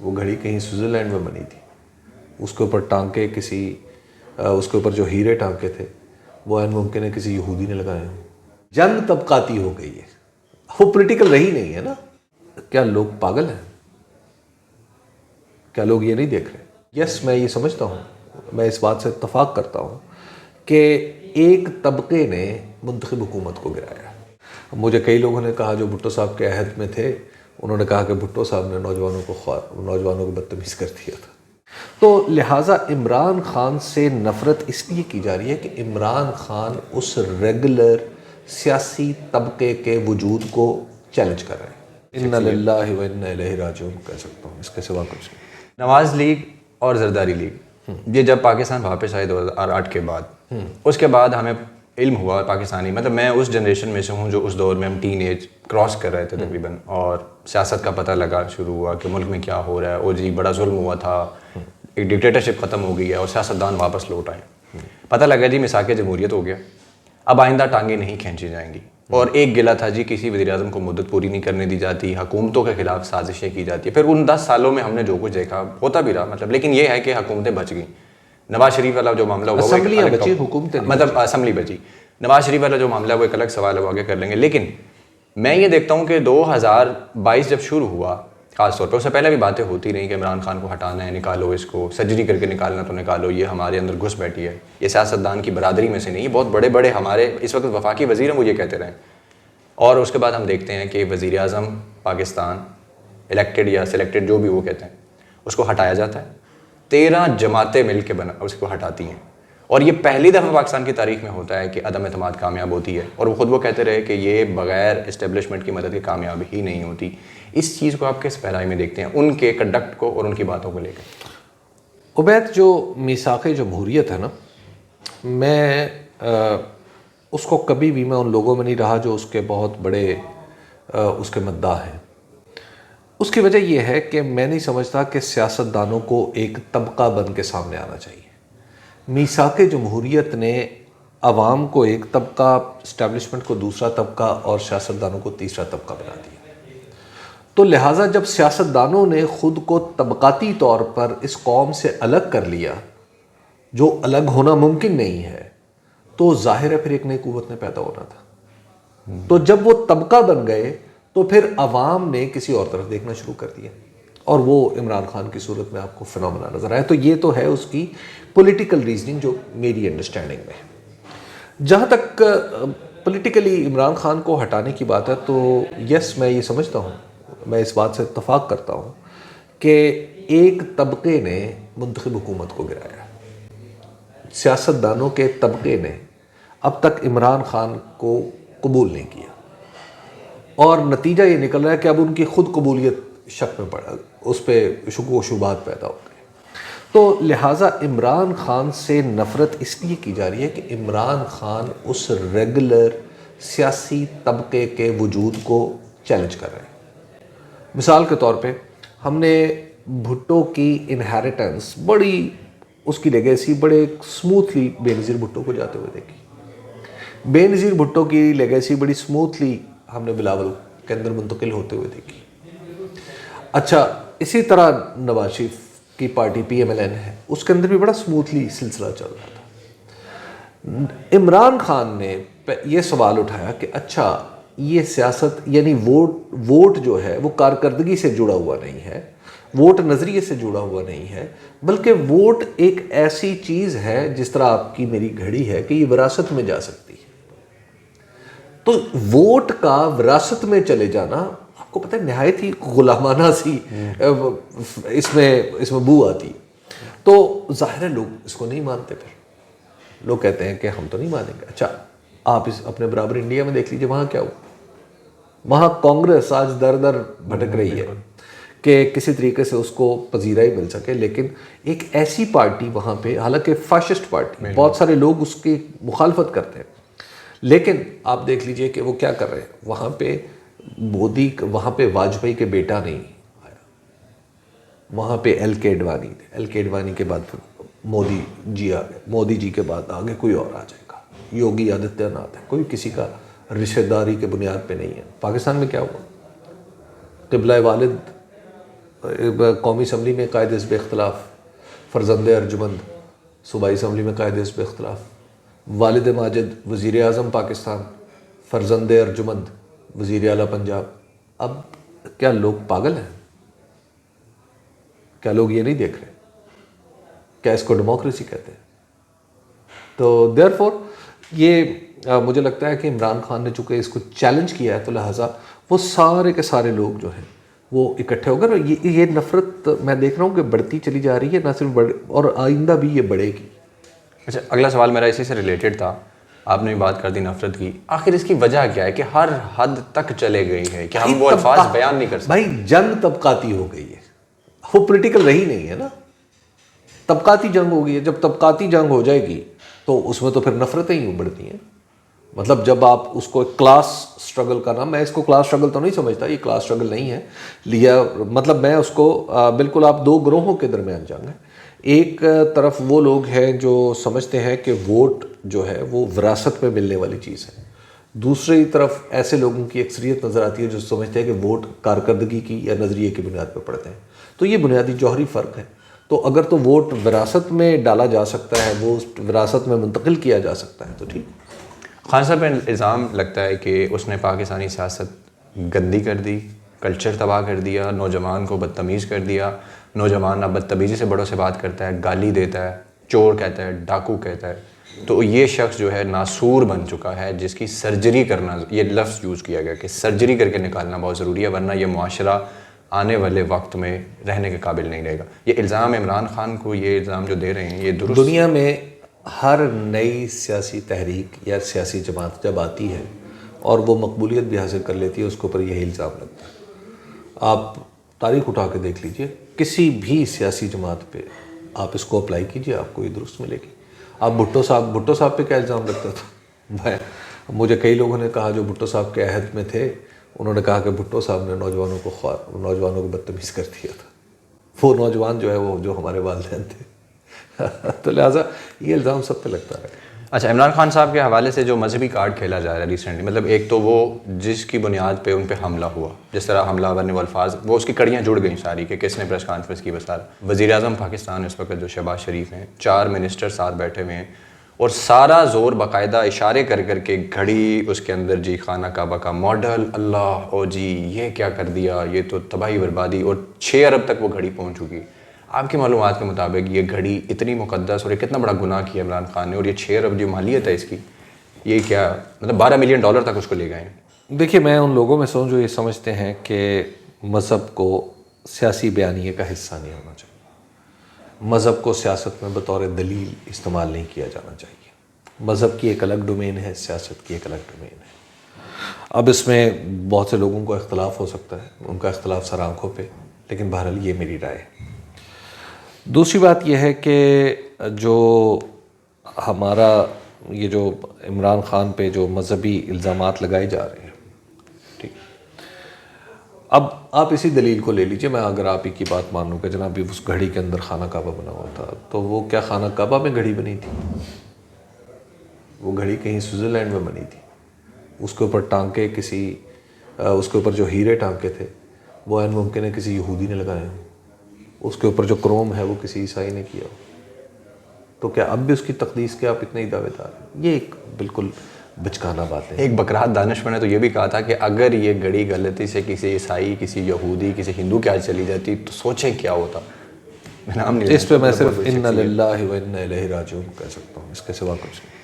وہ گھڑی کہیں سوئٹزرلینڈ میں بنی تھی، اس کے اوپر ٹانکے اس کے اوپر جو ہیرے ٹانکے تھے وہ عین ممکن ہے کسی یہودی نے لگائے ہوں۔ جنگ طبقاتی ہو گئی ہے، وہ پولیٹیکل رہی نہیں ہے نا۔ کیا لوگ پاگل ہیں؟ کیا لوگ یہ نہیں دیکھ رہے؟ یس، میں یہ سمجھتا ہوں، میں اس بات سے اتفاق کرتا ہوں کہ ایک طبقے نے منتخب حکومت کو گرایا۔ مجھے کئی لوگوں نے کہا جو بھٹو صاحب کے عہد میں تھے، انہوں نے کہا کہ بھٹو صاحب نے نوجوانوں کو بدتمیز کر دیا تھا۔ تو لہٰذا عمران خان سے نفرت اس لیے کی جا رہی ہے کہ عمران خان اس ریگولر سیاسی طبقے کے وجود کو چیلنج کر رہے ہیں۔ اِنَّ لِلَّهِ وَإِنَّا إِلَيْهِ راجعون کہہ سکتا ہوں، اس کے سوا کچھ نہیں۔ نواز لیگ اور زرداری لیگ، یہ جب پاکستان واپس آئے 2008 کے بعد، اس کے بعد ہمیں علم ہوا پاکستانی، مطلب میں اس جنریشن میں سے ہوں جو اس دور میں ہم ٹین ایج کراس کر رہے تھے تقریباً، اور سیاست کا پتہ لگا شروع ہوا کہ ملک میں کیا ہو رہا ہے، اور جی بڑا ظلم ہوا تھا، ایک ڈکٹیٹرشپ ختم ہو گئی ہے اور سیاستدان واپس لوٹ آئے۔ پتہ لگا جی مساق جمہوریت ہو گیا، اب آئندہ ٹانگیں نہیں کھینچی جائیں گی، اور ایک گلہ تھا جی کسی وزیر اعظم کو مدت پوری نہیں کرنے دی جاتی، حکومتوں کے خلاف سازشیں کی جاتی ہیں۔ پھر ان 10 سالوں میں ہم نے جو کچھ دیکھا ہوتا بھی رہا، مطلب لیکن یہ ہے کہ حکومتیں بچ گئیں۔ نواز شریف والا جو معاملہ ہوا اسمبلیاں بچی، حکومتیں نہیں، مطلب اسمبلی بچی۔ نواز شریف والا جو معاملہ وہ ایک الگ سوال ہے، وہ آگے کر لیں گے۔ لیکن میں یہ دیکھتا ہوں کہ 2022 جب شروع ہوا، خاص طور پہ اس سے پہلے بھی باتیں ہوتی رہیں کہ عمران خان کو ہٹانا ہے، نکالو اس کو، سرجری کر کے نکالنا تو نکالو، یہ ہمارے اندر گھس بیٹھی ہے، یہ سیاستدان کی برادری میں سے نہیں، بہت بڑے بڑے ہمارے اس وقت وفاقی وزیر ہیں وہ یہ کہتے رہے۔ اور اس کے بعد ہم دیکھتے ہیں کہ وزیر اعظم پاکستان الیکٹڈ یا سلیکٹڈ جو بھی وہ کہتے ہیں، اس کو ہٹایا جاتا ہے، 13 جماعتیں مل کے اس کو ہٹاتی ہیں، اور یہ پہلی دفعہ پاکستان کی تاریخ میں ہوتا ہے کہ عدم اعتماد کامیاب ہوتی ہے، اور وہ خود وہ کہتے رہے کہ یہ بغیر اسٹیبلشمنٹ کی مدد کے کامیاب ہی نہیں ہوتی۔ اس چیز کو آپ کس پہرائی میں دیکھتے ہیں، ان کے کنڈکٹ کو اور ان کی باتوں کو لے کے؟ عبید، جو میثاق جمہوریت ہے نا، میں اس کو کبھی بھی میں ان لوگوں میں نہیں رہا جو اس کے بہت بڑے اس کے مداح ہیں۔ اس کی وجہ یہ ہے کہ میں نہیں سمجھتا کہ سیاستدانوں کو ایک طبقہ بن کے سامنے آنا چاہیے۔ میثاق جمہوریت نے عوام کو ایک طبقہ، اسٹیبلشمنٹ کو دوسرا طبقہ اور سیاستدانوں کو تیسرا طبقہ بنا دیا۔ تو لہٰذا جب سیاستدانوں نے خود کو طبقاتی طور پر اس قوم سے الگ کر لیا، جو الگ ہونا ممکن نہیں ہے، تو ظاہر ہے پھر ایک نئی قوت نے پیدا ہونا تھا۔ تو جب وہ طبقہ بن گئے تو پھر عوام نے کسی اور طرف دیکھنا شروع کر دیا، اور وہ عمران خان کی صورت میں آپ کو فنومنا نظر آیا۔ تو یہ تو ہے اس کی پولیٹیکل ریزننگ جو میری انڈرسٹینڈنگ میں ہے۔ جہاں تک پولیٹیکلی عمران خان کو ہٹانے کی بات ہے تو یس، میں یہ سمجھتا ہوں، میں اس بات سے اتفاق کرتا ہوں کہ ایک طبقے نے منتخب حکومت کو گرایا۔ سیاستدانوں کے طبقے نے اب تک عمران خان کو قبول نہیں کیا، اور نتیجہ یہ نکل رہا ہے کہ اب ان کی خود قبولیت شک میں پڑا، اس پہ شک و شبہات پیدا ہو گئے۔ تو لہٰذا عمران خان سے نفرت اس لیے کی جا رہی ہے کہ عمران خان اس ریگولر سیاسی طبقے کے وجود کو چیلنج کر رہے ہیں۔ مثال کے طور پہ ہم نے بھٹو کی انہیریٹنس، بڑی اس کی لیگیسی بڑے سموتھلی بے نظیر بھٹو کو جاتے ہوئے دیکھی۔ بے نظیر بھٹو کی لیگیسی بڑی سموتھلی ہم نے بلاول کے اندر منتقل ہوتے ہوئے دیکھی۔ اچھا، اسی طرح نواز شریف کی party P M L N ہے، اس کے اندر بھی بڑا سموتھلی سلسلہ چل رہا تھا۔ عمران خان نے یہ سوال اٹھایا کہ اچھا، یہ سیاست یعنی ووٹ جو ہے وہ کارکردگی سے جڑا ہوا نہیں ہے، ووٹ نظریے سے جڑا ہوا نہیں ہے، بلکہ ووٹ ایک ایسی چیز ہے جس طرح آپ کی میری گھڑی ہے کہ یہ وراثت میں جا سکتی ہے۔ تو ووٹ کا وراثت میں چلے جانا، آپ کو پتہ ہے نہایت ہی غلامانہ سی اس میں بو آتی۔ تو ظاہر ہے لوگ اس کو نہیں مانتے، پھر لوگ کہتے ہیں کہ ہم تو نہیں مانیں گے۔ اچھا، آپ اپنے برابر انڈیا میں دیکھ لیجئے، وہاں کیا ہوا؟ وہاں کانگریس آج در در بھٹک رہی ہے کہ کسی طریقے سے اس کو پذیرائی مل سکے، لیکن ایک ایسی پارٹی وہاں پہ، حالانکہ فاشسٹ پارٹی، بہت سارے لوگ اس کی مخالفت کرتے ہیں، لیکن آپ دیکھ لیجئے کہ وہ کیا کر رہے ہیں۔ وہاں پہ مودی، وہاں پہ واجپئی کے بیٹا نہیں آیا، وہاں پہ ایل کے اڈوانی تھے، ایل کے اڈوانی کے بعد مودی جی آ گئے، مودی جی کے بعد آگے کوئی اور آ جائے گا، یوگی آدتیہ ناتھ ہے، کوئی کسی کا رشتہ داری کے بنیاد پہ نہیں ہے۔ پاکستان میں کیا ہوا؟ قبلہ والد قومی اسمبلی میں قائد حزب اختلاف فرزند ارجمند، صوبائی اسمبلی میں قائد حزب اختلاف، والد ماجد وزیر اعظم پاکستان، فرزند ارجمند وزیر اعلیٰ پنجاب. اب کیا لوگ پاگل ہیں؟ کیا لوگ یہ نہیں دیکھ رہے؟ کیا اس کو ڈیموکریسی کہتے ہیں؟ تو دیئر فور یہ مجھے لگتا ہے کہ عمران خان نے چونکہ اس کو چیلنج کیا ہے تو لہٰذا وہ سارے کے سارے لوگ جو ہیں وہ اکٹھے ہو کر یہ نفرت میں دیکھ رہا ہوں کہ بڑھتی چلی جا رہی ہے، نہ صرف اور آئندہ بھی یہ بڑھے گی. اچھا، اگلا سوال میرا اسی سے ریلیٹڈ تھا. آپ نے بات کر دی نفرت کی، آخر اس کی وجہ کیا ہے کہ ہر حد تک چلے گئی ہے کہ ہم وہ الفاظ بیان نہیں کر سکتے؟ بھائی جنگ طبقاتی ہو گئی ہے، وہ پولیٹیکل رہی نہیں ہے نا، طبقاتی جنگ ہو گئی ہے. جب طبقاتی جنگ ہو جائے گی تو اس میں تو پھر نفرتیں ہی ابھرتی ہیں. مطلب جب آپ اس کو کلاس سٹرگل کا نام، میں اس کو کلاس سٹرگل تو نہیں سمجھتا، یہ کلاس سٹرگل نہیں ہے لیا، مطلب میں اس کو بالکل آپ دو گروہوں کے درمیان جنگ ہے. ایک طرف وہ لوگ ہیں جو سمجھتے ہیں کہ ووٹ جو ہے وہ وراثت میں ملنے والی چیز ہے، دوسری طرف ایسے لوگوں کی اکثریت نظر آتی ہے جو سمجھتے ہیں کہ ووٹ کارکردگی کی یا نظریے کی بنیاد پر پڑتے ہیں. تو یہ بنیادی جوہری فرق ہے. تو اگر تو ووٹ وراثت میں ڈالا جا سکتا ہے، وہ وراثت میں منتقل کیا جا سکتا ہے تو ٹھیک. خان صاحب پہ الزام لگتا ہے کہ اس نے پاکستانی سیاست گندی کر دی، کلچر تباہ کر دیا، نوجوان کو بدتمیز کر دیا. نوجوان اب بدتمیزی سے بڑوں سے بات کرتا ہے، گالی دیتا ہے، چور کہتا ہے، ڈاکو کہتا ہے. تو یہ شخص جو ہے ناسور بن چکا ہے، جس کی سرجری کرنا، یہ لفظ یوز کیا گیا کہ سرجری کر کے نکالنا بہت ضروری ہے، ورنہ یہ معاشرہ آنے والے وقت میں رہنے کے قابل نہیں رہے گا. یہ الزام عمران خان کو، یہ الزام جو دے رہے ہیں، یہ درست؟ دنیا میں ہر نئی سیاسی تحریک یا سیاسی جماعت جب آتی ہے اور وہ مقبولیت بھی حاصل کر لیتی ہے، اس کے اوپر یہی الزام لگتا ہے. آپ تاریخ اٹھا کے دیکھ لیجئے، کسی بھی سیاسی جماعت پہ آپ اس کو اپلائی کیجئے، آپ کو یہ درست ملے گی. آپ بھٹو صاحب پہ کیا الزام لگتا تھا؟ مجھے کئی لوگوں نے کہا جو بھٹو صاحب کے عہد میں تھے، انہوں نے کہا کہ بھٹو صاحب نے نوجوانوں کو بدتمیز کر دیا تھا. وہ نوجوان جو ہے وہ جو ہمارے والدین تھے. تو لہٰذا یہ الزام سب پہ لگتا ہے. اچھا، عمران خان صاحب کے حوالے سے جو مذہبی کارڈ کھیلا جا رہا ہے ریسنٹلی، مطلب ایک تو وہ جس کی بنیاد پہ ان پہ حملہ ہوا، جس طرح حملہ ورنے وہ الفاظ، وہ اس کی کڑیاں جڑ گئیں ساری کہ کس نے پریس کانفرنس کی. بس وزیر اعظم پاکستان اس وقت جو شہباز شریف ہیں، 4 منسٹر ساتھ بیٹھے ہوئے ہیں، اور سارا زور باقاعدہ اشارے کر کر کے گھڑی اس کے اندر جی خانہ کعبہ کا ماڈل، اللہ او جی یہ کیا کر دیا، یہ تو تباہی بربادی، اور 6 ارب تک وہ گھڑی پہنچ چکی. آپ کی معلومات کے مطابق یہ گھڑی اتنی مقدس اور یہ کتنا بڑا گناہ کیا عمران خان نے، اور یہ 6 ارب جو مالیت ہے اس کی، یہ کیا مطلب $12 ملین تک اس کو لے گئے ہیں. دیکھیے، میں ان لوگوں میں جو یہ سمجھتے ہیں کہ مذہب کو سیاسی بیانیے کا حصہ نہیں ہونا چاہیے، مذہب کو سیاست میں بطور دلیل استعمال نہیں کیا جانا چاہیے. مذہب کی ایک الگ ڈومین ہے، سیاست کی ایک الگ ڈومین ہے. اب اس میں بہت سے لوگوں کو اختلاف ہو سکتا ہے، ان کا اختلاف سر آنکھوں پہ، لیکن بہرحال یہ میری رائے ہے. دوسری بات یہ ہے کہ جو ہمارا یہ جو عمران خان پہ جو مذہبی الزامات لگائے جا رہے ہیں، ٹھیک، اب آپ اسی دلیل کو لے لیجئے. میں اگر آپ ہی کی بات مانوں کہ جناب اس گھڑی کے اندر خانہ کعبہ بنا ہوا تھا، تو وہ کیا خانہ کعبہ میں گھڑی بنی تھی؟ وہ گھڑی کہیں سوئٹزرلینڈ میں بنی تھی. اس کے اوپر ٹانکے اس کے اوپر جو ہیرے ٹانکے تھے وہ عین ممکن ہے کسی یہودی نے لگائے ہوں. اس کے اوپر جو کروم ہے وہ کسی عیسائی نے کیا ہو. تو کیا اب بھی اس کی تقدیس کے آپ اتنے ہی دعوے دار ہیں؟ یہ ایک بالکل بچکانہ بات ہے. ایک بکرات دانشور نے تو یہ بھی کہا تھا کہ اگر یہ گھڑی غلطی سے کسی عیسائی، کسی یہودی، کسی ہندو کے ہاتھ چلی جاتی تو سوچیں کیا ہوتا. میں نام نہیں، اس پہ میں صرف انا للہ و انا الیہ راجعون کہہ سکتا ہوں، اس کے سوا کچھ نہیں.